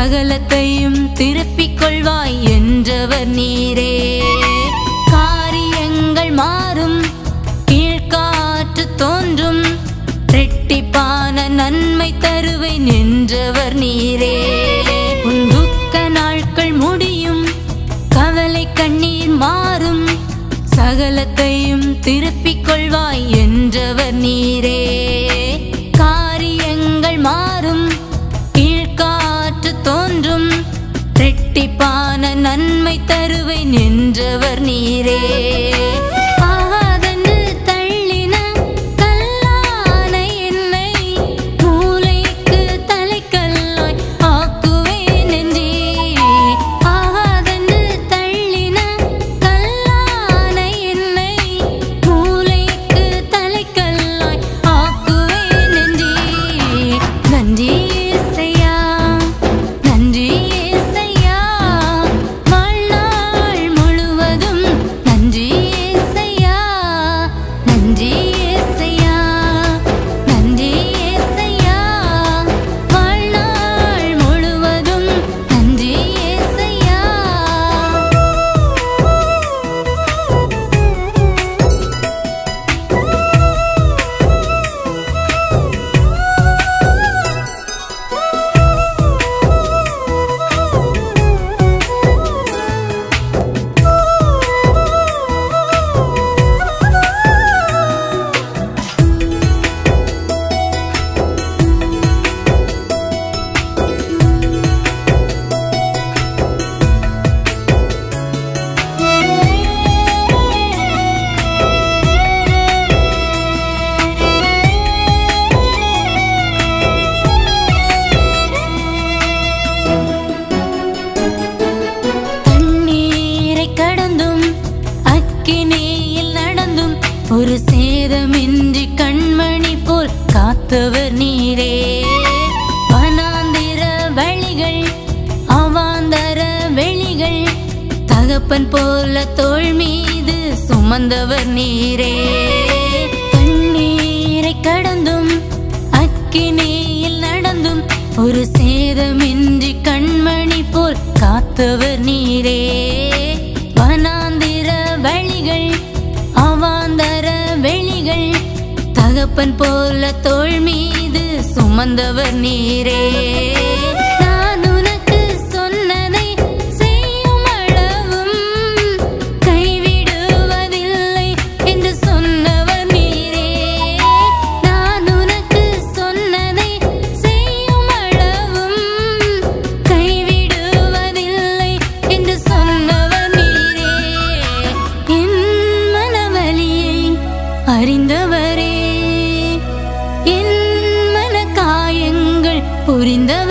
சகலத்தையும் திருப்பிக் கொள்வாய் என்றவர் நீரே. காரியங்கள் மாறும், கீழ்காற்று தோன்றும், இரட்டிப்பான நன்மை தருவேன் என்றவர் நீரே. உன் துக்க நாட்கள் முடியும், கவலை கண்ணீர் மாறும், சகலத்தையும் திருப்பிக் கொள்வாய் என்றவர் நீரே. காரியங்கள் மாறும், கீழ்காற்று தோன்றும், இரட்டிப்பான நன்மை தருவேன் என்றவர் நீரே. ஒரு சேதமின்றி கண்மணி போல் காத்தவர் நீரே. வனாந்திர வழிகள், அவாந்தர வெளிகள், தகப்பன் போல தோள் மீது சுமந்தவர் நீரே. தண்ணீரை கடந்தும் அக்கினியில் நடந்தும் ஒரு சேதமின்றி கண்மணி போல் காத்தவர் நீரே. வனாந்திர வழிகள், அவாந்தர வெளிகள், தகப்பன் போல தோள் மீது சுமந்தவர் நீரே. நான் உனக்கு சொன்னதை செய்யும் அளவும் கைவிடுவதில்லை என்று சொன்னவர் நீரே. நான் உனக்கு சொன்னதை செய்யும் அளவும் கைவிடுவதில்லை என்று சொன்னவர் நீரே. என் மனவலியை அறிந்தவரே, என் மன காயங்கள் புரிந்தவர்